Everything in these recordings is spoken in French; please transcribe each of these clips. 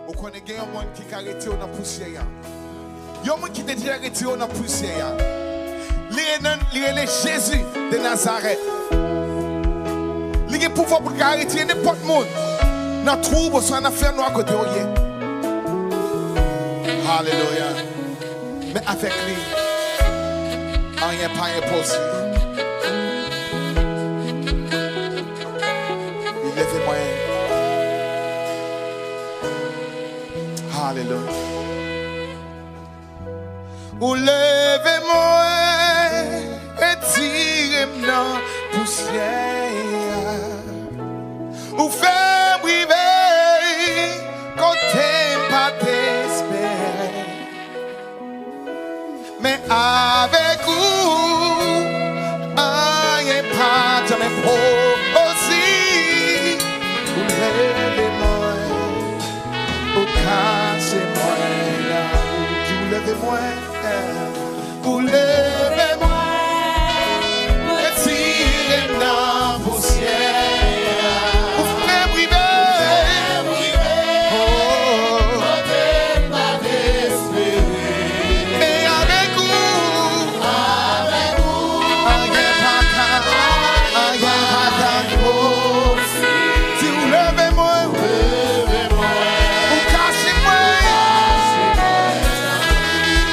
Vous connaissez un monde qui a arrêté dans la poussière. Il y a un monde qui a déjà arrêté dans la poussière. Il est Jésus de Nazareth. Il a le pouvoir pour arrêter n'importe monde. Dans le trou, vous avez affaire noire côté oyer. Alléluia. Mais avec lui, rien n'est pas impossible. Il lève moi. Alléluia. Ou levez-moi, retirez-moi dans la poussière. Ou faites briver, quand t'es pas d'espérer. Mais avec vous, rien pas jamais possible. Ou levez-moi, ou cassez-moi là. Vous levez-moi, vous levez-moi, retirez-moi dans la poussière. Vous faites briver, oh, quand t'es pas d'espérer. Mais avec vous, rien pas possible. Si vous levez-moi, vous cassez-moi.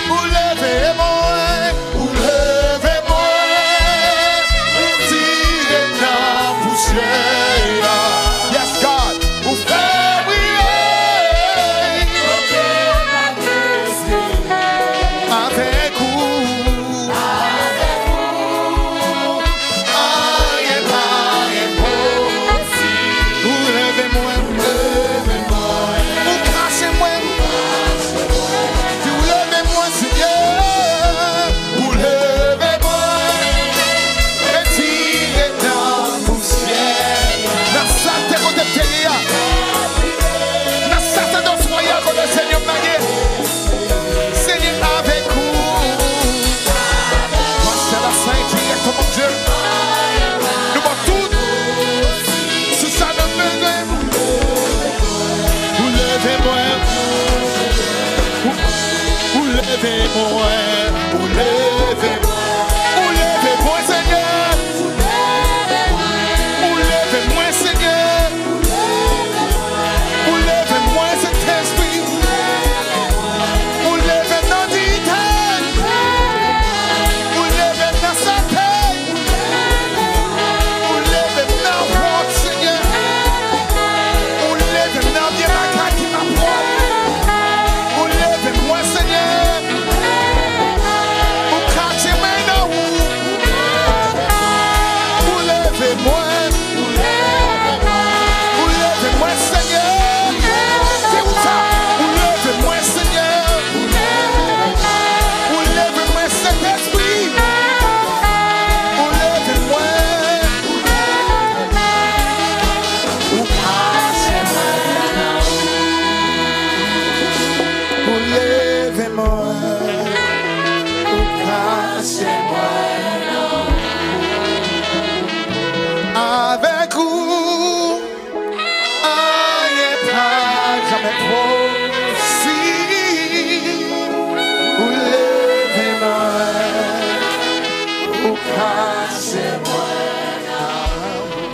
Vous levez-moi, retirez dans la poussière. Yes, God, vous faites briller avec vous, rien pas impossible. Vous levez-moi, vous cassez-moi. Si vous levez-moi, Seigneur, vous levez-moi, retirez dans la poussière. Dans sa terre, on est payé. Dans sa terre, on se voyait comme le Seigneur manier. Seigneur, avec vous. Pensez à la sainteté, mon Dieu. Nous avons tout. C'est ça notre besoin. Vous levez-moi. Vous levez-moi, vous levez-moi, Seigneur. Vous levez-moi, Seigneur. Vous levez-moi, cet esprit. Vous levez dans l'idée. Vous levez dans sa tête. Vous levez dans votre Seigneur. Vous levez dans bien la carte qui m'apporte. Vous levez-moi, Seigneur. Vous cachez-moi dans vous. Vous levez-moi. Vous levez-moi, Seigneur. C'est où ça? Vous levez-moi, Seigneur. Vous levez-moi, cet esprit. Vous levez-moi. Vous cachez-moi dans vous. Vous levez-moi, vous cachez-moi dans vous. Avec vous, rien pas jamais possible. Vous levez-moi, vous cachez-moi dans vous.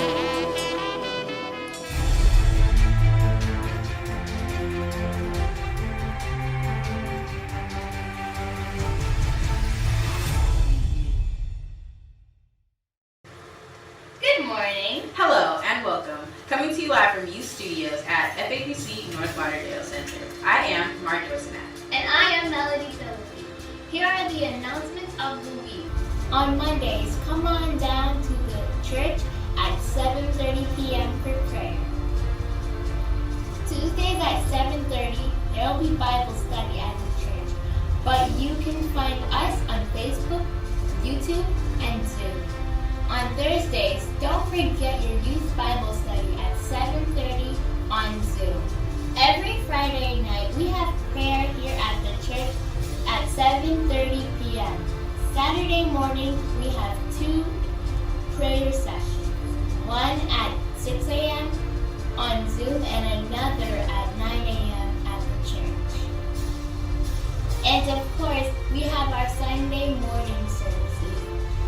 Good morning. Hello and welcome. Coming to you live from U Studios at FHBC North Lauderdale Center. I am Mark Josenath. And I am Melody Philippi. Here are the announcements of the week. On Mondays, come on down to the church at 7:30 p.m. for prayer. Tuesdays at 7:30, there will be Bible study at the church. But you can find us on Facebook, YouTube, and Zoom. On Thursdays, don't forget your youth Bible study at 7:30 on Zoom. Every Friday night, we have prayer here at the church at 7:30 p.m. Saturday morning, we have 2 prayer sessions. One at 6 a.m. on Zoom and another at 9 a.m. at And of course, we have our Sunday morning services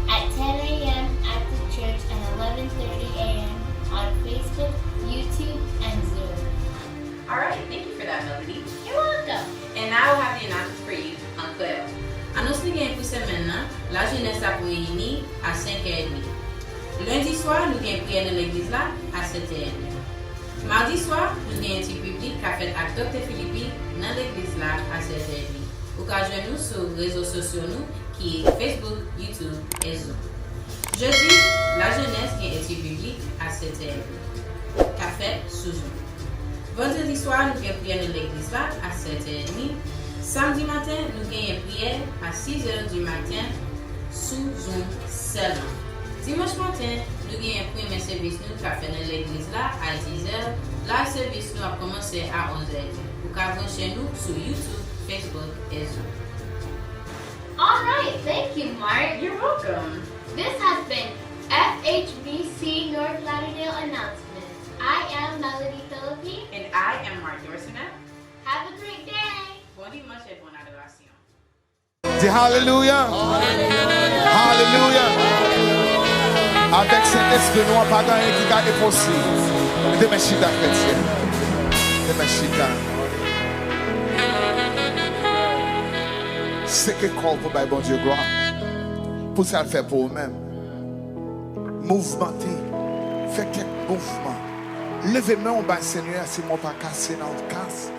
at 10 a.m. at the church and 11:30 a.m. on Facebook, YouTube, and Zoom. All right, thank you for that, Melody. You're welcome. And now I have the announcement for you, Uncle. Annonce li gen pour semaine nan, la jeunesse a pour réunir à 5h30. Lundi soir, nous gen prière dans l'église là à 7h30. Mardi soir, nous gen un petit public qui a fait avec Dr. Philippi dans l'église là à 7h30. Vous pouvez joindre nous sur les réseaux sociaux nous, qui est Facebook, YouTube et Zoom. Jeudi, la jeunesse gen un petit public à 7h30. Café sous Zoom. Vendredi soir, nous gen prière dans l'église là à 7h30. Samedi matin, nous gagnons prière à 6h du matin sous Zoom seulement. Dimanche matin, nous gagnons premier service nous qui a fait dans l'église là à 10h. La service nous a commencé à 11h. Vous pouvez brancher nous sur YouTube, Facebook et Zoom. All right, thank you, Mark. You're welcome. This has been FHBC North Lauderdale announcements. I am Melody Philippi. And I am Mark Dorsonet. Have a great day. Bon dimanche et bonne adoration. Dis Hallelujah. Hallelujah. Avec cet esprit, nous n'avons pas gagné qui est possible. De mes chita chrétiens. De mes chita. C'est que quoi pour bon Dieu gloire. Pour ça le faire pour vous-même. Mouvementer. Faites quelques mouvements. Levez-moi au bas Seigneur si mon pas cassé dans le casse.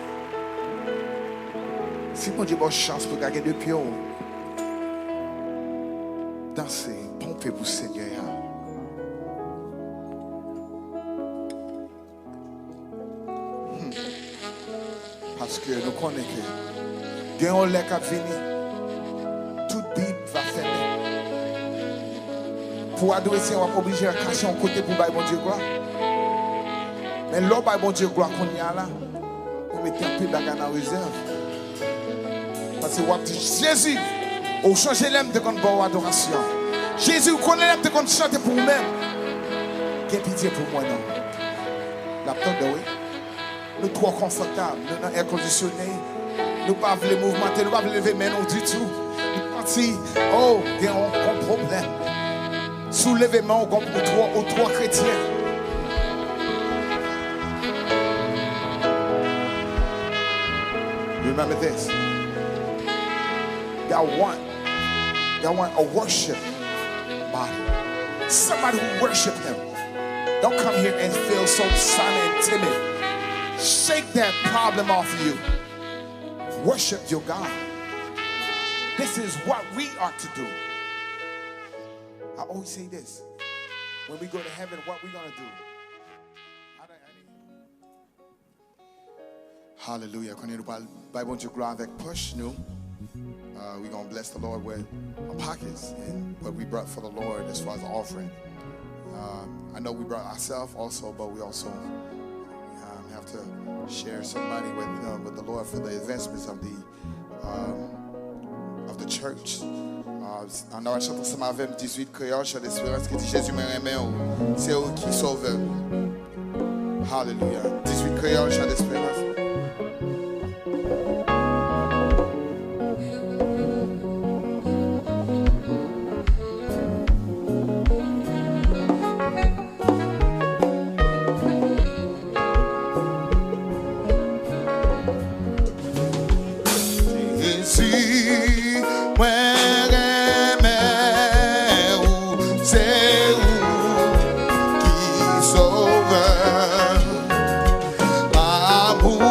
Si mon Dieu bonne chance pour gagner deux pieds. Dansez, pompez pour Seigneur. Parce que nous connaissons que Dieu a l'air qu'à venir. Toute Bible va fermer. Pour adresser, on va obligé à cacher un côté pour bailler mon Dieu gloire. Mais là, bailler mon Dieu gloire qu'on y a là, on met un peu de en réserve. Parce que on dit Jésus, on change l'aime de qu'on bonne adoration. Jésus, on connaît l'aime de qu'on chante pour nous-mêmes. Quelle pitié pour moi non. La porte de oui. Nous trop confortables, nous dans air conditionné, nous pas voulons mouvementer, nous pas voulons lever mais non du tout. Nous partis, oh, il y a un problème. Soulèvement aux trois chrétiens. Remember this. God want a worship body. Somebody who worship him. Don't come here and feel so silent and timid. Shake that problem off of you. Worship your God. This is what we ought to do. I always say this. When we go to heaven, what we going to do? Hallelujah. Bible to grow avec push nous. We're going to bless the Lord with our pockets and what we brought for the Lord as far as the offering. I know we brought ourselves also, but we also have to share some money with the Lord for the investments of the church. En avant chantant ça m'avait 18 créoles, j'ai l'espérance qui dit Jésus me Renmen, c'est eux qui sauvent. Hallelujah. 18 créoles, j'ai l'espérance. Abu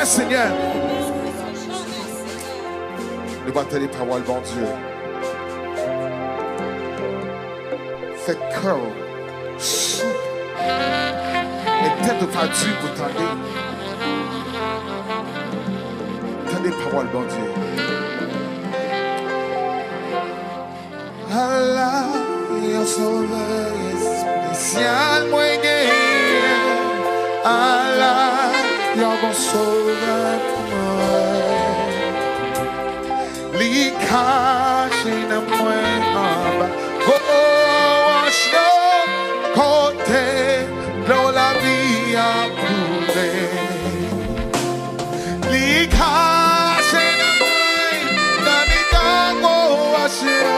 Seigneur. Nous battons les paroles, bon Dieu. Fais cœur, souple et tête de fatigue pour t'aider. T'as des paroles, bon Dieu. Allah, your sauveur est spécial, Mwen. Allah, your bon sauveur pour moi. Li caché na Mwen en bas. Oh, achno, côté, dans la vie a coulé. Li caché na Mwen, dans les gangs, achno.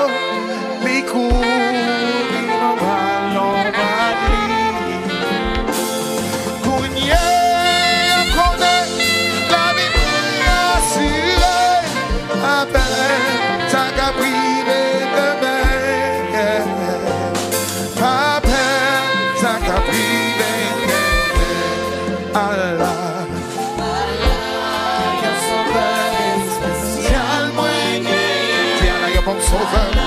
Sove.